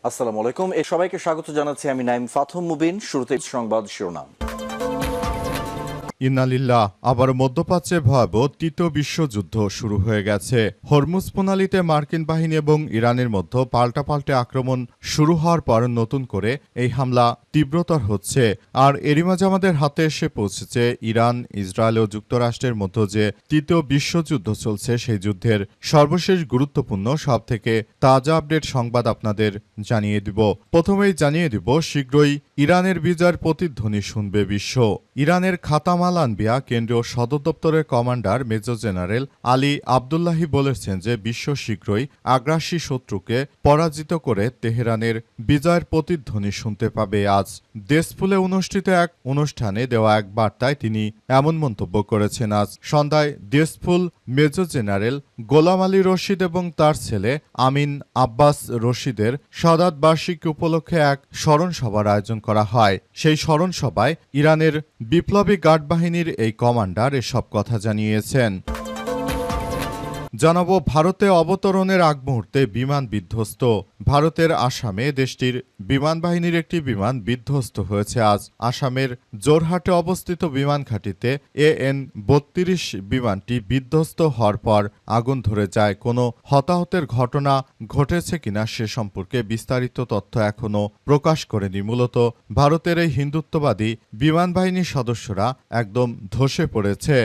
আসসালামু আলাইকুম। সবাইকে স্বাগত জানাচ্ছি আমি নাইম ফাথম মুবিন। শুরুতে সংবাদ শিরোনাম। ইন্নালিল্লাহ, আবার মধ্যপ্রাচ্যে ভয়াবহ তৃতীয় বিশ্বযুদ্ধ শুরু হয়ে গেছে। হরমুজ প্রণালীতে মার্কিন বাহিনী এবং ইরানের মধ্যে পাল্টাপাল্টে আক্রমণ শুরু হওয়ার পর নতুন করে এই হামলা তীব্রতর হচ্ছে। আর এরই মাঝে আমাদের হাতে এসে পৌঁছেছে ইরান, ইসরায়েল ও যুক্তরাষ্ট্রের মধ্যে যে তৃতীয় বিশ্বযুদ্ধ চলছে সেই যুদ্ধের সর্বশেষ গুরুত্বপূর্ণ সবথেকে তাজা আপডেট সংবাদ আপনাদের জানিয়ে দিব। প্রথমেই জানিয়ে দিব, শীঘ্রই ইরানের বিজয়ের প্রতিধ্বনি শুনবে বিশ্ব। ইরানের খাতাম আল আনবিয়া কেন্দ্রীয় সদর দপ্তরের commander major general Ali Abdullahi বলেছেন যে বিশ্ব শীঘ্রই আগ্রাসী শত্রুকে পরাজিত করে তেহরানের বিজয়ের প্রতিধ্বনি শুনতে পাবে। আজ দেশফুলে অনুষ্ঠিত এক অনুষ্ঠানে দেওয়া এক বার্তায় তিনি এমন মন্তব্য করেছেন। আজ সন্ধ্যায় দেশফুল মেজর জেনারেল গোলাম আলী রশিদ এবং তার ছেলে আমিন আব্বাস রশিদের শাহাদাত বার্ষিকী উপলক্ষে এক স্মরণ সভার আয়োজন করা হয়। সেই স্মরণ সভায় ইরানের বিপ্লবী গার্ড বাহিনীর এই কমান্ডার এসব কথা জানিয়েছেন। জানাবো, ভারতে অবতরণের আগ মুহূর্তে বিমান বিধ্বস্ত। ভারতের আসামে দেশটির বিমান বাহিনীর একটি বিমান বিধ্বস্ত হয়েছে। আজ আসামের জোরহাটে অবস্থিত বিমান ঘাঁটিতে AN-32 বিমানটি বিধ্বস্ত হওয়ার পর আগুন ধরে যায়। কোনো হতাহতের ঘটনা ঘটেছে কিনা সে সম্পর্কে বিস্তারিত তথ্য এখনও প্রকাশ করেনি। মূলত ভারতের এই হিন্দুত্ববাদী বিমান বাহিনীর সদস্যরা একদম ধসে পড়েছে।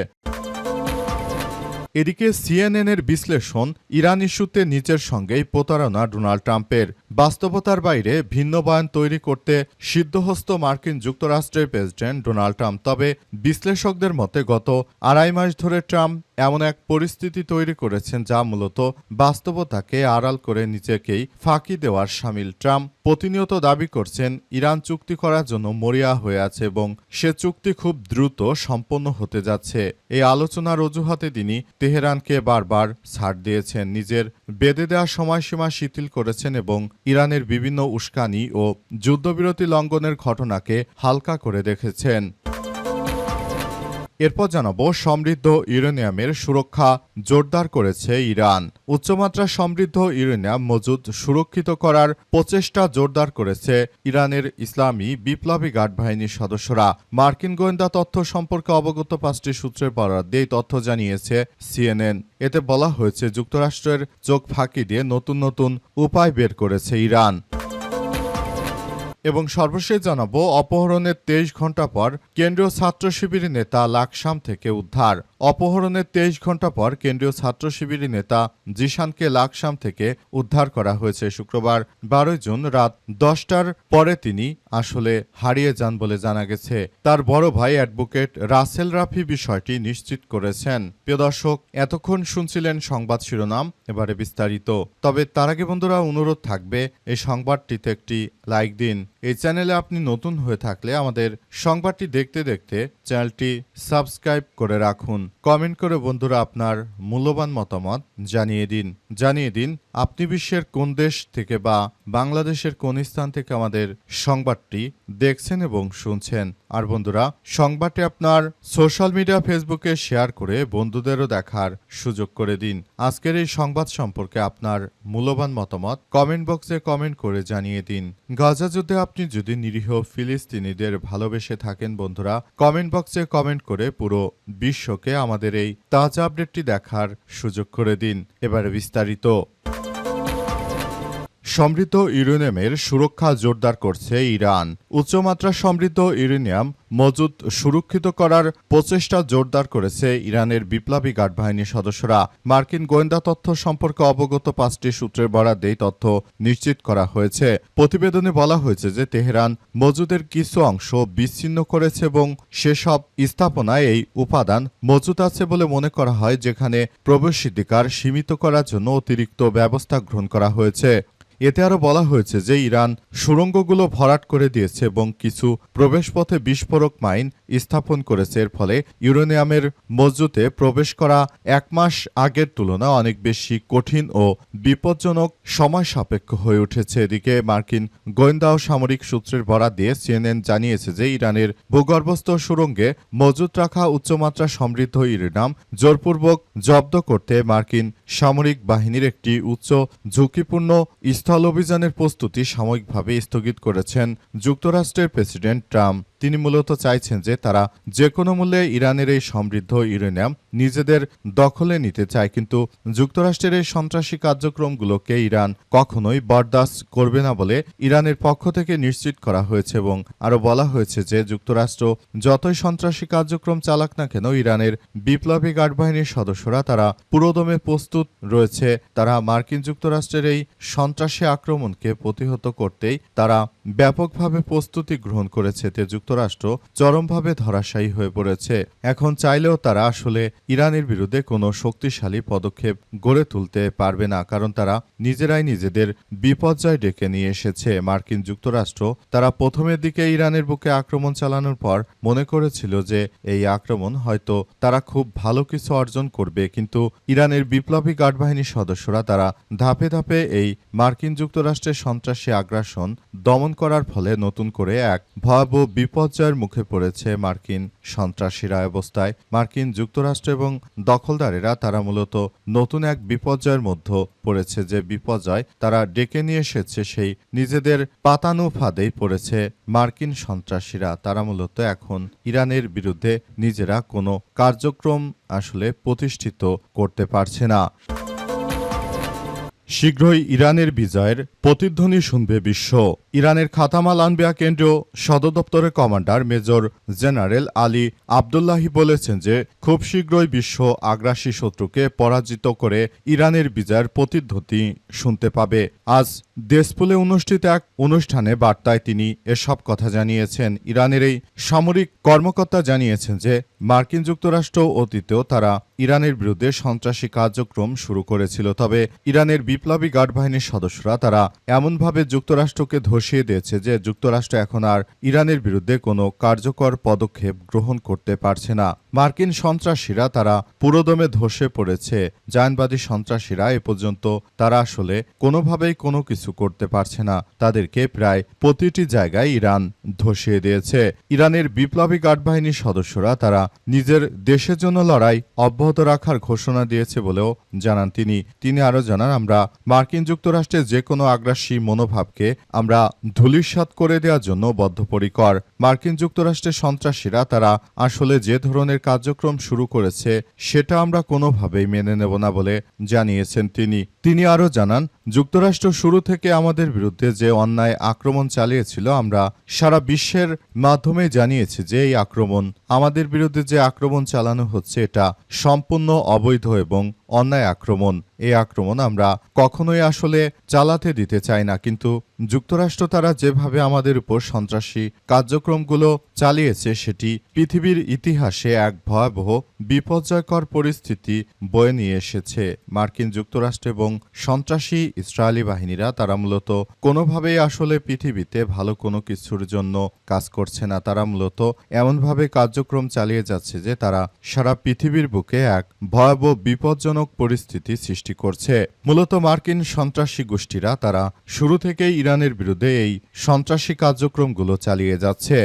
এদিকে CNN-এর বিশ্লেষণ, ইরান ইস্যুতে নিজের সঙ্গেই প্রতারণা ডোনাল্ড ট্রাম্পের। বাস্তবতার বাইরে ভিন্ন বয়ান তৈরি করতে সিদ্ধহস্ত মার্কিন যুক্তরাষ্ট্রের প্রেসিডেন্ট ডোনাল্ড ট্রাম্প। তবে বিশ্লেষকদের মতে গত আড়াই মাস ধরে ট্রাম্প এমন এক পরিস্থিতি তৈরি করেছেন যা মূলত বাস্তবতাকে আড়াল করে নিজেকেই ফাঁকি দেওয়ার শামিল। ট্রাম্প প্রতিনিয়ত দাবি করছেন ইরান চুক্তি করার জন্য মরিয়া হয়ে আছে এবং সে চুক্তি খুব দ্রুত সম্পন্ন হতে যাচ্ছে। এই আলোচনার অজুহাতে তিনি তেহরানকে বারবার ছাড় দিয়েছেন, নিজের বেঁধে দেওয়া সময়সীমা শিথিল করেছেন এবং ইরানের বিভিন্ন উস্কানি ও যুদ্ধবিরতি লঙ্ঘনের ঘটনাকে হালকা করে দেখেছেন। এরপর জানাবো, সমৃদ্ধ ইউরেনিয়ামের সুরক্ষা জোরদার করেছে ইরান। উচ্চমাত্রা সমৃদ্ধ ইউরেনিয়াম মজুদ সুরক্ষিত করার প্রচেষ্টা জোরদার করেছে ইরানের ইসলামী বিপ্লবী গার্ড বাহিনীর সদস্যরা। মার্কিন গোয়েন্দা তথ্য সম্পর্কে অবগত 5টি সূত্রের বরাত দিয়ে তথ্য জানিয়েছে CNN। এতে বলা হয়েছে যুক্তরাষ্ট্রের চোখ ফাঁকি দিয়ে নতুন নতুন উপায় বের করেছে ইরান। এবং সর্বশেষ জানাবো, অপহরণের 23 ঘণ্টা পর কেন্দ্রীয় ছাত্র শিবিরের নেতা লাকসাম থেকে উদ্ধার। অপহরণের 23 ঘণ্টা পর কেন্দ্রীয় ছাত্র শিবিরের নেতা জিশানকে লাকসাম থেকে উদ্ধার করা হয়েছে। শুক্রবার 12 জুন রাত 10টার পরে তিনি আসলে হারিয়ে যান বলে জানা গেছে। তার বড় ভাই অ্যাডভোকেট রাসেল রাফি বিষয়টি নিশ্চিত করেছেন। প্রিয় দর্শক, এতক্ষণ শুনছিলেন সংবাদ শিরোনাম, এবারে বিস্তারিত। তবে তার আগে বন্ধুরা অনুরোধ থাকবে এই সংবাদটিতে একটি লাইক দিন। এই চ্যানেলে আপনি নতুন হয়ে থাকলে আমাদের সংবাদটি দেখতে দেখতে চ্যানেলটি সাবস্ক্রাইব করে রাখুন। কমেন্ট করে বন্ধুরা আপনার মূল্যবান মতামত জানিয়ে দিন আপনি বিশ্বের কোন দেশ থেকে বা বাংলাদেশের কোন স্থান থেকে আমাদের সংবাদটি দেখছেন এবং শুনছেন। আর বন্ধুরা, সংবাদটি আপনার সোশ্যাল মিডিয়া ফেসবুকে শেয়ার করে বন্ধুদেরও দেখার সুযোগ করে দিন। আজকের এই সংবাদ সম্পর্কে আপনার মূল্যবান মতামত কমেন্ট বক্সে কমেন্ট করে জানিয়ে দিন। গাজা যুদ্ধে আপনি যদি নিরীহ ফিলিস্তিনিদের ভালোবেসে থাকেন বন্ধুরা, কমেন্ট বক্সে কমেন্ট করে পুরো বিশ্বকে আমাদের এই তাজা আপডেটটি দেখার সুযোগ করে দিন। এবারে বিস্তারিত। সমৃদ্ধ ইউরেনিয়ামের সুরক্ষা জোরদার করছে ইরান। উচ্চমাত্রা সমৃদ্ধ ইউরেনিয়াম মজুদ সুরক্ষিত করার প্রচেষ্টা জোরদার করেছে ইরানের বিপ্লবী গার্ড বাহিনীর সদস্যরা। মার্কিন গোয়েন্দা তথ্য সম্পর্কে অবগত 5টি সূত্রের বরাত দিয়ে তথ্য নিশ্চিত করা হয়েছে। প্রতিবেদনে বলা হয়েছে যে তেহরান মজুদের কিছু অংশ বিচ্ছিন্ন করেছে এবং সেসব স্থাপনায় এই উপাদান মজুদ আছে বলে মনে করা হয়, যেখানে প্রবেশাধিকার সীমিত করার জন্য অতিরিক্ত ব্যবস্থা গ্রহণ করা হয়েছে। এতে আরও বলা হয়েছে যে ইরান সুড়ঙ্গগুলো ভরাট করে দিয়েছে এবং কিছু প্রবেশপথে বিস্ফোরক মাইন স্থাপন করেছে। এর ফলে ইউরেনিয়ামের মজুতে প্রবেশ করা 1 মাস আগের তুলনায় অনেক বেশি কঠিন ও বিপজ্জনক সময় সাপেক্ষ হয়ে উঠেছে। এদিকে মার্কিন গোয়েন্দা ও সামরিক সূত্রের বরাত দিয়ে CNN জানিয়েছে যে ইরানের ভূগর্ভস্থ সুড়ঙ্গে মজুত রাখা উচ্চমাত্রা সমৃদ্ধ ইউরেনিয়াম জোরপূর্বক জব্দ করতে মার্কিন সামরিক বাহিনীর একটি উচ্চ ঝুঁকিপূর্ণ স্থল অভিযানের প্রস্তুতি সাময়িকভাবে স্থগিত করেছেন যুক্তরাষ্ট্রের প্রেসিডেন্ট ট্রাম্প। তিনি মূলত চাইছেন যে তারা যে কোনো মূল্যে ইরানের এই সমৃদ্ধ ইউরেনিয়াম নিজেদের দখলে নিতে চায়, কিন্তু যুক্তরাষ্ট্রের এই সন্ত্রাসী কার্যক্রমগুলোকে ইরান কখনোই বরদাস্ত করবে না বলে ইরানের পক্ষ থেকে নিশ্চিত করা হয়েছে এবং আরও বলা হয়েছে যে যুক্তরাষ্ট্র যতই সন্ত্রাসী কার্যক্রম চালাক না কেন ইরানের বিপ্লবী গার্ড বাহিনীর সদস্যরা তারা পুরোদমে প্রস্তুত রয়েছে। তারা মার্কিন যুক্তরাষ্ট্রের এই সন্ত্রাসী আক্রমণকে প্রতিহত করতেই তারা ব্যাপকভাবে প্রস্তুতি গ্রহণ করেছে। তে যুক্তরাষ্ট্র চরমভাবে ধরাশায়ী হয়ে পড়েছে। এখন চাইলেও তারা আসলে ইরানের বিরুদ্ধে কোনো শক্তিশালী পদক্ষেপ গড়ে তুলতে পারবে না, কারণ তারা নিজেরাই নিজেদের বিপর্যয় ডেকে নিয়ে এসেছে। মার্কিন যুক্তরাষ্ট্র তারা প্রথমের দিকে ইরানের বুকে আক্রমণ চালানোর পর মনে করেছিল যে এই আক্রমণ হয়তো তারা খুব ভালো কিছু অর্জন করবে, কিন্তু ইরানের বিপ্লবী গার্ড বাহিনীর সদস্যরা তারা ধাপে ধাপে এই মার্কিন যুক্তরাষ্ট্রের সন্ত্রাসী আগ্রাসন দমন করার ফলে নতুন করে এক ভয়াবহ বিপর্যয়ের মুখে পড়েছে মার্কিন সন্ত্রাসীরা। অবস্থায় মার্কিন যুক্তরাষ্ট্র এবং দখলদারেরা তারা মূলত নতুন এক বিপর্যয়ের মধ্যে পড়েছে, যে বিপর্যয় তারা ডেকে নিয়ে এসেছে সেই নিজেদের পাতানো ফাঁদেই পড়েছে মার্কিন সন্ত্রাসীরা। তারা মূলত এখন ইরানের বিরুদ্ধে নিজেরা কোনো কার্যক্রম আসলে প্রতিষ্ঠিত করতে পারছে না। শীঘ্রই ইরানের বিজয়ের প্রতিধ্বনি শুনবে বিশ্ব। ইরানের খাতামাল আনবিয়া কেন্দ্রীয় সদর দপ্তরের commander major general Ali Abdullahi বলেছেন যে খুব শীঘ্রই বিশ্ব আগ্রাসী শত্রুকে পরাজিত করে ইরানের বিজয়ের প্রতিধ্বনি শুনতে পাবে। আজ দেশপুলে অনুষ্ঠিত এক অনুষ্ঠানে বার্তায় তিনি এসব কথা জানিয়েছেন। ইরানের এই সামরিক কর্মকর্তা জানিয়েছেন যে মার্কিন যুক্তরাষ্ট্র অতীতেও তারা ইরানের বিরুদ্ধে সন্ত্রাসী কার্যক্রম শুরু করেছিল, তবে ইরানের বিপ্লবী গার্ড বাহিনীর সদস্যরা তারা এমনভাবে যুক্তরাষ্ট্রকে ধসিয়ে দিয়েছে যে যুক্তরাষ্ট্র এখন আর ইরানের বিরুদ্ধে কোনো কার্যকর পদক্ষেপ গ্রহণ করতে পারছে না। মার্কিন সন্ত্রাসীরা তারা পুরোদমে ধসে পড়েছে। জায়নবাদী সন্ত্রাসীরা এ পর্যন্ত তারা আসলে কোনোভাবেই কোনো কিছু করতে পারছে না। তাদেরকে প্রায় প্রতিটি জায়গায় ইরান ধসিয়ে দিয়েছে। ইরানের বিপ্লবী গার্ড বাহিনীর সদস্যরা তারা নিজের দেশের জন্য লড়াই অব্যাহত রাখার ঘোষণা দিয়েছে বলেও জানান তিনি। তিনি আরও জানান, আমরা মার্কিন যুক্তরাষ্ট্রের যে কোনো আগ্রাসী মনোভাবকে আমরা ধূলিসাৎ করে দেওয়ার জন্য বদ্ধপরিকর। মার্কিন যুক্তরাষ্ট্রের সন্ত্রাসীরা তারা আসলে যে ধরনের কার্যক্রম শুরু করেছে সেটা আমরা কোনোভাবেই মেনে নেব না বলে জানিয়েছেন তিনি। তিনি আরও জানান, যুক্তরাষ্ট্র শুরু থেকে আমাদের বিরুদ্ধে যে অন্যায় আক্রমণ চালিয়েছিল আমরা সারা বিশ্বের মাধ্যমে জানিয়েছি যে এই আক্রমণ আমাদের বিরুদ্ধে যে আক্রমণ চালানো হচ্ছে এটা সম্পূর্ণ অবৈধ এবং অন্যায় আক্রমণ। এই আক্রমণ আমরা কখনোই আসলে চালাতে দিতে চাই না, কিন্তু যুক্তরাষ্ট্র তারা যেভাবে আমাদের উপর সন্ত্রাসী কার্যক্রমগুলো চালিয়েছে সেটি পৃথিবীর ইতিহাসে এক ভয়াবহ বিপর্যয়কর পরিস্থিতি বয়ে নিয়ে এসেছে। মার্কিন যুক্তরাষ্ট্র এবং সন্ত্রাসী ইসরায়েলি বাহিনীরা তারা মূলত কোনোভাবেই আসলে পৃথিবীতে ভালো কোনো কিছুর জন্য কাজ করছে না। তারা মূলত এমনভাবে কার্যক্রম চালিয়ে যাচ্ছে যে তারা সারা পৃথিবীর বুকে এক ভয়াবহ বিপজ্জনক পরিস্থিতি সৃষ্টি করছে। মূলত মার্কিন সন্ত্রাসী গোষ্ঠীরা তারা শুরু থেকেই ইরানের বিরুদ্ধে এই সন্ত্রাসী কার্যক্রমগুলো চালিয়ে যাচ্ছে।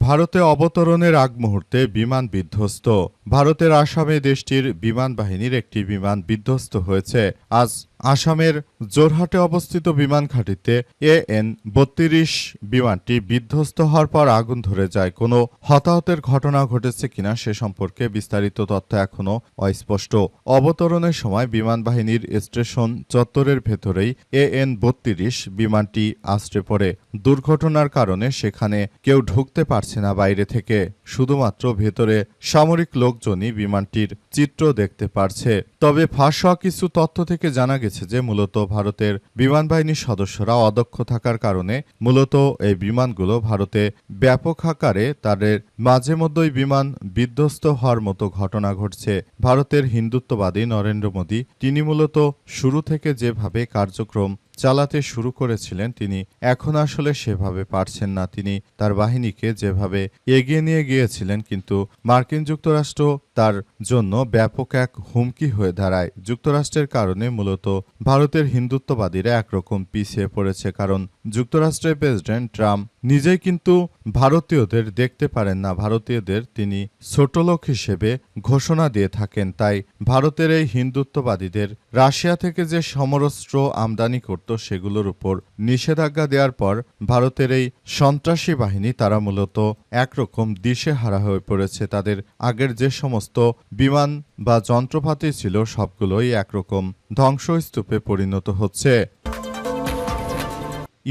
ভারতে অবতরণের আগ মুহূর্তে বিমান বিধ্বস্ত। ভারতের আসামে দেশটির বিমান বাহিনীর একটি বিমান বিধ্বস্ত হয়েছে। আজ আসামের জোরহাটে অবস্থিত বিমান ঘাঁটিতে AN-32 বিমানটি বিধ্বস্ত হওয়ার পর আগুন ধরে যায়। কোনো হতাহতের ঘটনা ঘটেছে কিনা সে সম্পর্কে বিস্তারিত তথ্য এখনও অস্পষ্ট। অবতরণের সময় বিমান বাহিনীর স্টেশন চত্বরের ভেতরেই AN-32 বিমানটি আছড়ে পড়ে। দুর্ঘটনার কারণে সেখানে কেউ ঢুকতে পারছে না বাইরে থেকে, শুধুমাত্র ভেতরে সামরিক লোকজনই বিমানটির চিত্র দেখতে পারছে। তবে ফাঁস হওয়া কিছু তথ্য থেকে জানা গেছে যে মূলত ভারতের বিমান বাহিনীর সদস্যরা অদক্ষ থাকার কারণে মূলত এই বিমানগুলো ভারতে ব্যাপক আকারে তাদের মাঝে মধ্যেই বিমান বিধ্বস্ত হওয়ার মতো ঘটনা ঘটছে। ভারতের হিন্দুত্ববাদী নরেন্দ্র মোদী তিনি মূলত শুরু থেকে যেভাবে কার্যক্রম চালাতে শুরু করেছিলেন তিনি এখন আসলে সেভাবে পারছেন না। তিনি তার বাহিনীকে যেভাবে এগিয়ে নিয়ে গিয়েছিলেন, কিন্তু মার্কিন যুক্তরাষ্ট্র তার জন্য ব্যাপক এক হুমকি হয়ে দাঁড়ায়। যুক্তরাষ্ট্রের কারণে মূলত ভারতের হিন্দুত্ববাদীরা একরকম পিছিয়ে পড়েছে, কারণ যুক্তরাষ্ট্রের প্রেসিডেন্ট ট্রাম্প নিজেই কিন্তু ভারতীয়দের দেখতে পারেন না, ভারতীয়দের তিনি ছোটলোক হিসেবে ঘোষণা দিয়ে থাকেন। তাই ভারতের এই হিন্দুত্ববাদীদের রাশিয়া থেকে যে সমরাস্ত্র আমদানি করত সেগুলোর উপর নিষেধাজ্ঞা দেওয়ার পর ভারতের এই সন্ত্রাসী বাহিনী তারা মূলত একরকম দিশেহারা হয়ে পড়েছে। তাদের আগের যে সমস্ত বিমান বা যন্ত্রপাতি ছিল সবগুলোই একরকম ধ্বংসস্তূপে পরিণত হচ্ছে।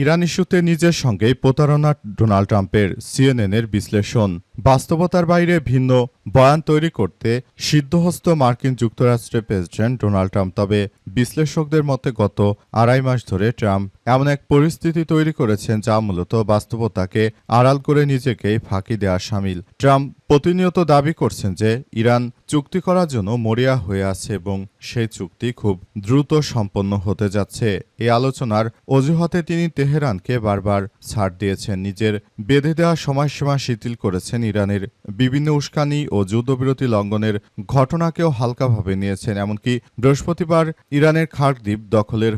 ইরান ইস্যুতে নিজের সঙ্গেই প্রতারণা ডোনাল্ড ট্রাম্পের, সিএনএনের বিশ্লেষণ। বাস্তবতার বাইরে ভিন্ন বয়ান তৈরি করতে সিদ্ধহস্ত মার্কিন যুক্তরাষ্ট্রের প্রেসিডেন্ট ডোনাল্ড ট্রাম্প। তবে বিশ্লেষকদের মতে গত আড়াই মাস ধরে ট্রাম্প এমন এক পরিস্থিতি তৈরি করেছেন যা মূলত বাস্তবতাকে আড়াল করে নিজেকেই ফাঁকি দেওয়ার শামিল। ট্রাম্প প্রতিনিয়ত দাবি করছেন যে ইরান চুক্তি করার জন্য মরিয়া হয়ে আছে এবং সেই চুক্তি খুব দ্রুত সম্পন্ন হতে যাচ্ছে। এই আলোচনার অজুহাতে তিনি তেহরানকে বারবার ছাড় দিয়েছেন, নিজের বেঁধে দেওয়া সময়সীমা শিথিল করেছেন, ইরানের বিভিন্ন উস্কানি ও যুদ্ধবিরতি লঙ্ঘনের ঘটনাকেও হালকাভাবে নিয়েছেন। এমনকি বৃহস্পতিবার ইরানের খার্ক দ্বীপ দখলের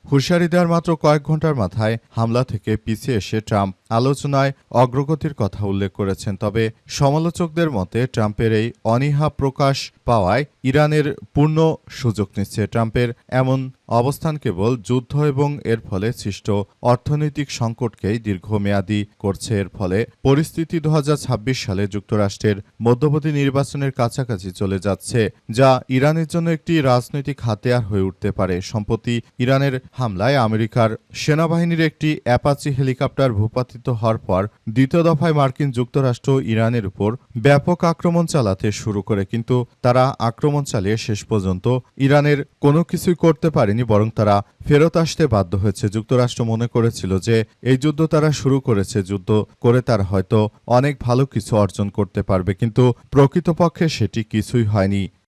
হুঁশিয়ারি দেওয়ার মাত্র কয়েক ঘন্টার মাথায় হামলা থেকে পিছিয়ে এসে ট্রাম্প আলোচনায় অগ্রগতির কথা উল্লেখ করেছেন। তবে সমালোচকদের মতে ট্রাম্পের এই অনীহা প্রকাশ পাওয়ায় ইরানের পূর্ণ সুযোগ নিচ্ছে। ট্রাম্পের এমন অবস্থান কেবল যুদ্ধ এবং এর ফলে সৃষ্ট অর্থনৈতিক সংকটকেই দীর্ঘমেয়াদী করছে। এর ফলে পরিস্থিতি 2026 সালে যুক্তরাষ্ট্রের মধ্যবর্তী নির্বাচনের কাছাকাছি চলে যাচ্ছে, যা ইরানের জন্য একটি রাজনৈতিক হাতিয়ার হয়ে উঠতে পারে। সম্প্রতি ইরানের হামলায় আমেরিকার সেনাবাহিনীর একটি অ্যাপাচি হেলিকপ্টার ভূপাতিত হওয়ার পর দ্বিতীয় দফায় মার্কিন যুক্তরাষ্ট্র ইরানের উপর ব্যাপক আক্রমণ চালাতে শুরু করে, কিন্তু তারা আক্রমণ চালিয়ে শেষ পর্যন্ত ইরানের কোনো কিছুই করতে পারেনি, বরং তারা ফেরত আসতে বাধ্য হয়েছে। যুক্তরাষ্ট্র মনে করেছিল যে এই যুদ্ধ তারা শুরু করেছে, যুদ্ধ করে তারা হয়তো অনেক ভালো কিছু অর্জন করতে পারবে, কিন্তু প্রকৃতপক্ষে সেটি কিছুই হয়নি।